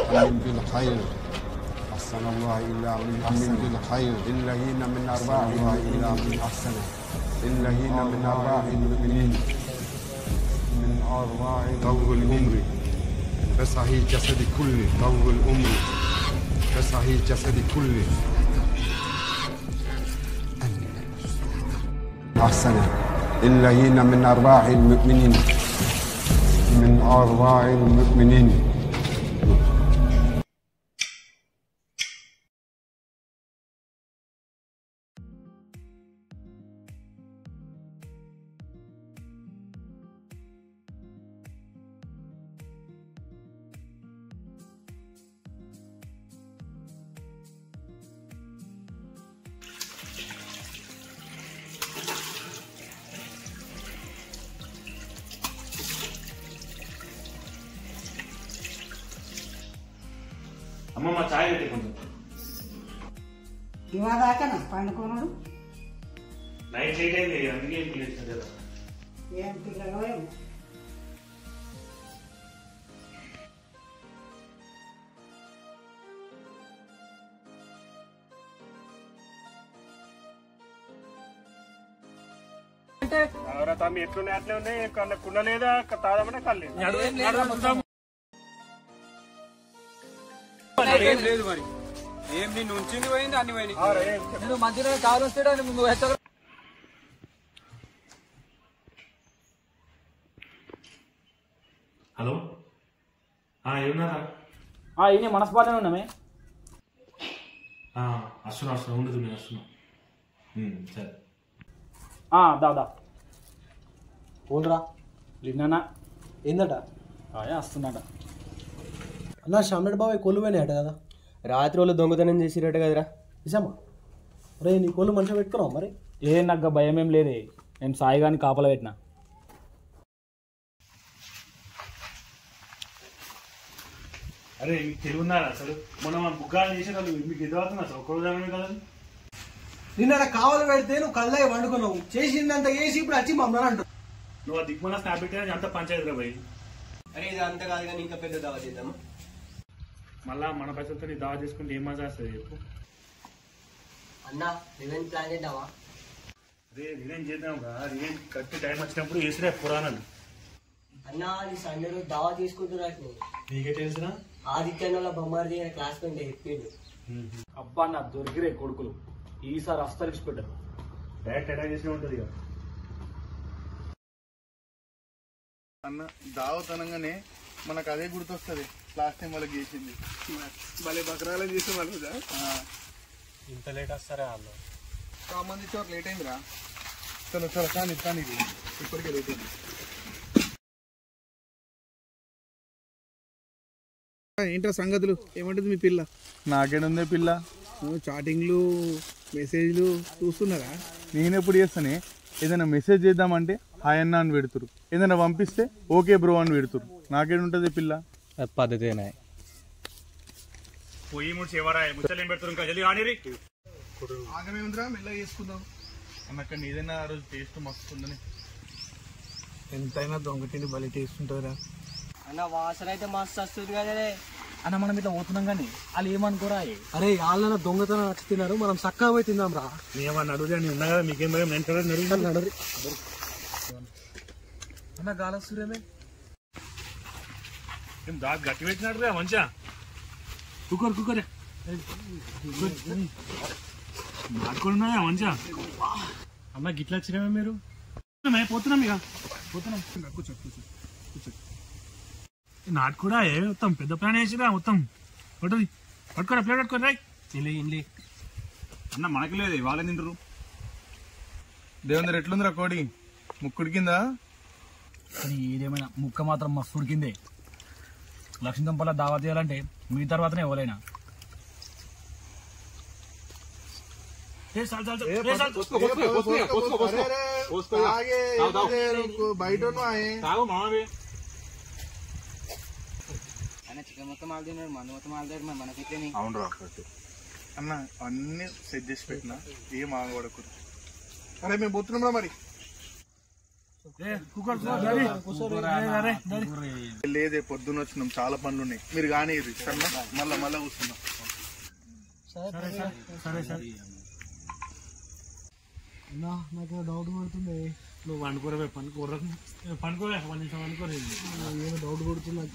أمن بالخير أحسن الله إلا من أمن بالخير إلا هنا من أرباح إلا من أحسنه إلا هنا من أرباح المؤمنين من أرباح طول العمر كصحيح الجسد كله طول العمر كصحيح الجسد كله أحسنه إلا هنا من أرباح المؤمنين من أرباح المؤمنين. అమ్మమ్మ చాయ్ పెట్టి కొంచెం దివాదాకనా పండుకోనుడు నైట్ లేట్ అయింది అందుకే ఏం పిలిచింది కదా ఏం పిల్లలో ఏమో తమ్మి ఎట్లున్నాయి అట్లే ఉన్నాయి కుండ లేదా తాదామంటే కళ్ళు లేదు మరి ఏం నిన్ను ఉంచింది పోయింది అన్ని పోయినాయి నేను మంచిగా కాలు వస్తాడు నువ్వు హలో ఏమన్నారా ఇన్ని మనస్పాలనే ఉన్నామే వస్తున్నా ఉండదు నేను వస్తున్నా సరే దాదా పోన్రా లిన్నా ఏందట వస్తున్నట అన్నా షామ్నాథ్ బాబాయ్ కోళ్ళు పోయినాయట కదా రాత్రి వాళ్ళు దొంగతనం చేసిరట కదరా నిజమా రే నీ కోళ్ళు మంచిగా పెట్టుకున్నావు మరి నాకు భయం ఏం లేదే నేను సాయిగాని కాపలా పెట్టినా అరే మీకు తెలియన్నారా అసలు మొన్న మన బుగ్గాలు చేసే వాళ్ళు మీకు ఎదురవుతున్నా అసలు ఒక్కరోజు కదా నిన్న కావాలి పెడితే నువ్వు కళ్ళగా వండుకున్నావు చేసిందంత చేసి ఇప్పుడు వచ్చి మమ్మల్ని అంటావు నువ్వు ఆ దిక్కుమల స్నాప్ పెట్టినా అంత పంచాయతీ పోయి అరే ఇది అంత కాదు కానీ ఇంకా పెద్ద దావా చేద్దామా మళ్ళా మన పైసలతో నీ దావా చేసుకుంటే ఏం మజా వస్తుంది చెప్పు అన్నా రివెంజ్ ప్లాన్ చేద్దామా అరే రివెంజ్ చేద్దాం కదా రివెంజ్ కరెక్ట్ టైం వచ్చినప్పుడు వేసిరే పురాణాలు అన్నా అది సండే రోజు దావా తీసుకుంటున్నట్టు నీకే తెలుసునా ఆదిత్య వాళ్ళ బొమ్మారి క్లాస్ పెంటే చెప్పిండు అబ్బా నా దొరికిరే కొడుకులు ఈసారి అస్తరిచి పెట్టారు డైరెక్ట్ అటాక్ చేసినా ఉంటుంది ఇక అన్న దావతనంగానే మనకు అదే గుర్తొస్తుంది లాస్ట్ టైం వాళ్ళకి చేసింది మళ్ళీ బకరాలను చేసే వాళ్ళు ఇంత లేట్ వస్తారా వాళ్ళు మంది చోట్ల లేట్ అయిందిరా చలో చలో కానీ కానీ ఇప్పటికే లేట్ అయింది ఏంటో సంగతులు ఏమంటుంది మీ పిల్ల నాకేడుందే పిల్ల చాటింగ్లు మెసేజ్లు చూస్తున్నారా నేను ఎప్పుడు చేస్తానే ఏదైనా మెసేజ్ చేద్దామంటే హాయ్ అన్న అని పెడుతురు ఏదైనా పంపిస్తే ఓకే బ్రో అని పెడుతురు నాకేడుంటుంది పిల్ల పద్ధతేనా పోయి మూడు సేవరా ముచ్చలు ఏం పెడుతున్నారు ఇంకా జల్లి రానిరి ఆగమేముందిరా మెల్లగా చేసుకుందాం అన్నక్కడ ఏదైనా ఆ రోజు టేస్ట్ మస్తుందని ఎంతైనా దొంగటిని బలి తీసుకుంటారా అన్న వాసన అయితే మస్తు వస్తుంది కదే అన్న మనం ఇట్లా పోతున్నాం కానీ వాళ్ళు ఏమనుకోరా అరే వాళ్ళ దొంగతనం వచ్చి తిన్నారు మనం చక్కగా పోయి తిందాం రా ఏమన్నా అడుగుదా నేను ఉన్నా కదా మీకేం భయం నేను కదా నడరి అన్న గాలసూర్యమే ఏం దాకా గట్టి పెట్టినట్టుగా మంచిగా కుక్కర్ నాటుకున్నా మంచిగా అమ్మ గిట్లా వచ్చినామే మీరు పోతున్నాం ఇక పోతున్నాం కూర్చో నాటు కూడా ఏ మొత్తం పెద్ద ప్లాన్ వేసిరా మొత్తం పట్టుది పట్టుకోరా ప్లేట్ పట్టుకోరా రాయ్ ఇండి అన్న మనకి లేదు వాళ్ళే తింటారు దేవేంద్ర ఎట్లుందిరా కోడి ముక్కుడి కింద ఏదేమైనా ముక్క మాత్రం మస్తు ఉడికిందే లక్ష్మీదంపల్లా దావా చేయాలంటే మీ తర్వాతనే ఎవరైనా బయట చికెన్ మొత్తం ఆల్ తిన్నాడు మన మొత్తం ఆల్ తిన్నాడు మనకి అవును రా అన్న అన్ని సెట్ చేసి పెట్టినా ఏం ఆగబడకూడదు అరే మేము పోతున్నాం రా మరి లేదే పొద్దున్న వచ్చినాం, చాలా పనులు ఉన్నాయి. మీరు కానీ మళ్ళా కూర్చున్నాం. నాకు డౌట్ పడుతుంది. నువ్వు అనుకోరే పనుకోరే 1 నిమిషం అనుకోరే. ఏమో డౌట్ పడుతుంది.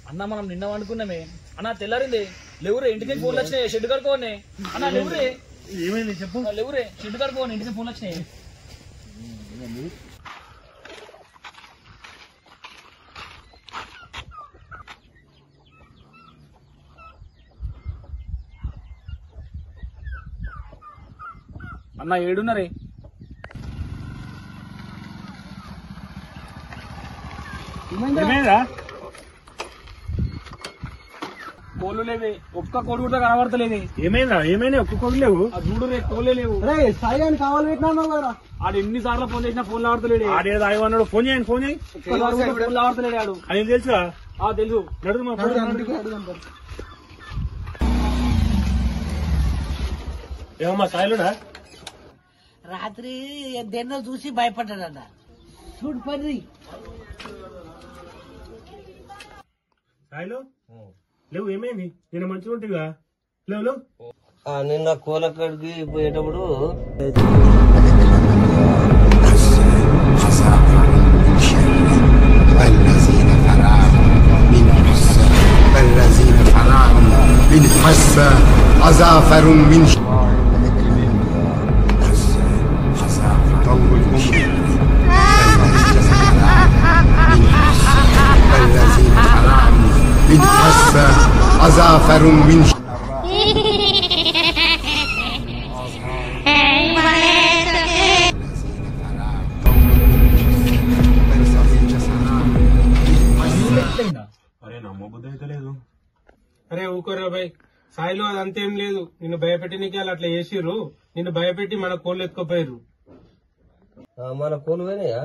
అన్న మనం నిన్న వండుకున్నామే అన్న, తెల్లారింది లేవురే, ఇంటికి ఫోన్లు వచ్చినాయి, షెడ్ కడుకోనే అన్న. లేవురే, ఏమైంది చెప్పు. లేవురే, షెడ్ కడుకోని, ఇంటికి ఫోన్లు వచ్చినాయి. అన్న ఏడున్నరే? ఏమైందా? కోళ్ళు లేవే, ఒక్క కోడి కూడా కనబడతలేదు. ఏమైనా ఒక్క కోళ్ళు లేవు. ఆ చూడు రే, కోళ్ళే లేవు. సాయి అని కావాలి పెట్టినా కదా. ఆడు ఎన్నిసార్లు ఫోన్ చేసినా ఫోన్ ఆడతలేడు. ఆడేదో అన్నాడు, ఫోన్ చేయండి. ఫోన్ ఆడతలేడు ఆడు. అది తెలుసా? తెలుసు. నడుగు మా ఏమమ్మా సాయిలుడా? రాత్రి దేన్నో చూసి భయపడ్డాడన్న. చూడు పర్రి సాయిలు లేవు. ఏమైంది? నేను మంచిగా ఉంటుందిగా. లేవు. నిన్న కోలక్కడికి పోయేటప్పుడు عزافر من عزافر من అరే నమ్మబుద్ధి అయితే లేదు. అరే ఊకోరా బాయ్, సాయిలో అదంతేం లేదు. నిన్ను భయపెట్టి నీకు అట్లా చేసిర్రు. నిన్ను భయపెట్టి మన కోళ్ళు ఎత్తుకోపోయారు. మన కోళ్ళు పోయినాయా?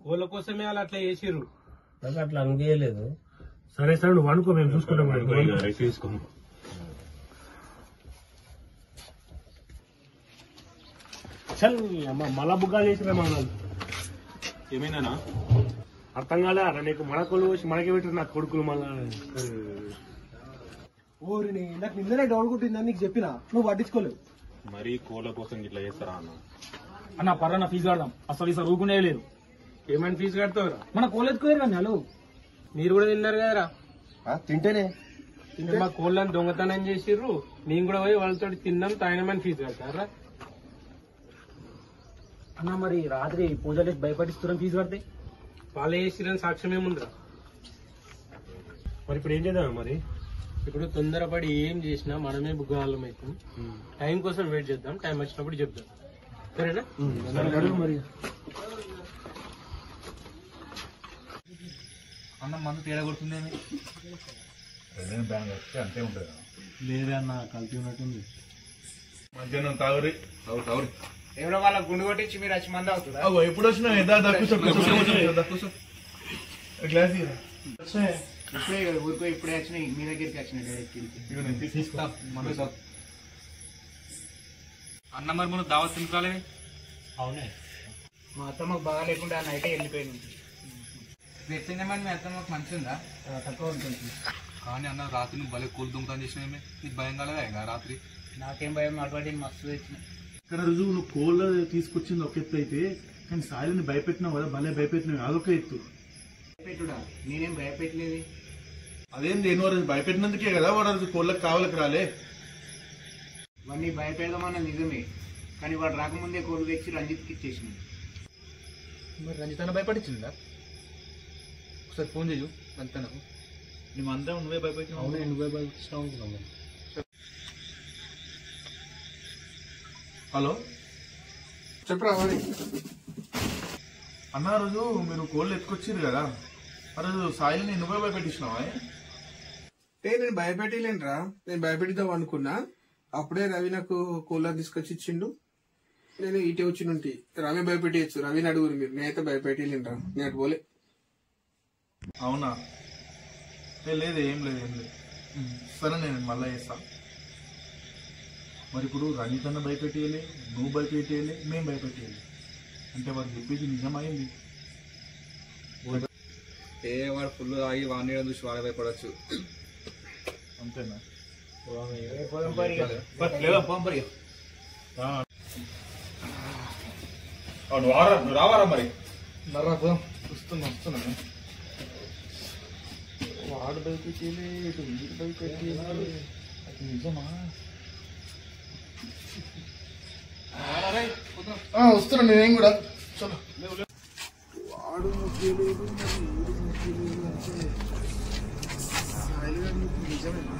కోళ్ళ కోసమే వాళ్ళు అట్లా చేసిర్రు. నాకు అట్లా అనిపించలేదు. సరే సార్, నువ్వు అనుకో, మేము చూసుకుంటాం. తీసుకో. చల్ అమ్మ మళ్ళా బుగ్గాలు చేసిరా మా వాళ్ళు. ఏమైనా అర్థం కాలే నీకు. మన కొలు వచ్చి మనకి పెట్టారు నా కొడుకులు మళ్ళా. ఊరిని నాకు నిన్ననే డౌట్ కుట్టిందని నీకు చెప్పినా, నువ్వు పట్టించుకోలేవు. మరీ కోళ్ళ కోసం ఇట్లా చేస్తారా అన్న? అన్న పర్రన్న ఫీజు కడదాం. అసలు ఈసారి ఊకునే లేదు. ఏమైనా ఫీజు కడతావురా? మన కోళ్ళు ఎత్తుకోరు కానీ హలో. మీరు కూడా తిన్నారు కదరా. తింటేనే తింటే మా కోళ్ళని దొంగతనం చేసిర్రు. మేము కూడా పోయి వాళ్ళతో తిన్నాం, తాగినామని ఫీజు కడతారా? అన్న మరి రాత్రి పూజలు చేసి భయపడిస్తున్నాం, ఫీజు కడితే వాళ్ళు చేసిరని సాక్ష్యం ఏముందిరా? మరి ఇప్పుడు ఏం చేద్దాం? మరి ఇప్పుడు తొందరపడి ఏం చేసినా మనమే బుగ్గాలం అవుతాం. టైం కోసం వెయిట్ చేద్దాం, టైం వచ్చినప్పుడు చెప్దాం. సరేనా? మరి అన్న మందు తేడా కొడుతుందేమి? బ్యాంక్ వస్తే అంతే ఉంటుంది. లేదే అన్న, కల్తీ ఉన్నట్టుంది. మధ్యాహ్నం తాగురి. ఎవరో వాళ్ళ గుండు కొట్టించి మీరు వచ్చి మంది అవుతుందా? ఎప్పుడు వచ్చినా గ్లాస్ ఇప్పుడే ఊరికో ఇప్పుడే వచ్చినాయి, మీ దగ్గరికి వచ్చినాయి డైరెక్ట్. అన్న మరి మనం దావత్ తింటాలే. అవునే, మా అత్తమ్మకు బాగా లేకుండా నైటే వెళ్ళిపోయింది. వ్యక్తించమని మీ అత్త మాకు మంచి ఉందా? తక్కువ ఉంటుంది. కానీ అన్న రాత్రి నువ్వు భలే కోళ్ళు దుంగతాను చేసినామే, నీకు భయం కలదా రాత్రి? నాకేం భయం, అటువంటి మస్తు తెచ్చిన. ఇక్కడ రుజువు నువ్వు కోళ్ళ తీసుకొచ్చింది ఒక ఎత్తు అయితే, కానీ సాయిని భయపెట్టినావు కదా, భలే భయపెట్టినావు. అదొక ఎత్తు. భయపెట్టుడా? నేనేం భయపెట్టలేదు. అదేం దేని వారు భయపెట్టినందుకే కదా వాడు కోళ్ళకి కావాలకి రాలే. వాడిని భయపెడదామన్న నిజమే, కానీ వాడు రాకముందే కోళ్ళు తెచ్చి రంజిత్కి ఇచ్చేసిన. మరి రంజిత్ భయపడిందా? ఒకసారి ఫోన్ చేయు రంజిత్. మేమంతా నువ్వే భయపెట్టినావు. అవునే, నువ్వే భయపెట్టినావు. హలో చెప్పరా మరి. అన్న రోజు మీరు కోళ్ళు ఎత్తుకొచ్చారు కదా, ఆ రోజు సాయిని నువ్వే భయపెట్టించినావా? నేను భయపెట్టలేనురా, నేను భయపెట్టిద్దాం అనుకున్నా. అప్పుడే రవి నాకు కూలర్ తీసుకొచ్చి ఇచ్చిండు. నేను ఇటే వచ్చి నుండి రవి భయపెట్టేయచ్చు. రవిని అడుగురు మీరు, నేనైతే భయపెట్టేళ్ళింటాను. నేను అటు పోలే. అవునా? లేదు, ఏం లేదు. సరే, నేను మళ్ళీ చేస్తా. మరి ఇప్పుడు రణిత్ అన్న భయపెట్టేయాలి, నువ్వు భయపెట్టేయాలి, మేము భయపెట్టేయాలి అంటే వాడు చెప్పేది నిజమైంది. వాడు ఫుల్ తాగి వాడిని చూసి వాడే భయపడచ్చు. అంతేనా? రావారా మరి? వస్తున్నా. వాడు భయపెట్టేలే, ఇటు వీడు భయపెట్టేలే, అది నిజమా? వస్తున్నా నేనేం కూడా. చలో. వాడు ముఖ్యలేదు, వీడు ముఖ్యలేదు అంటే నిజమేనా?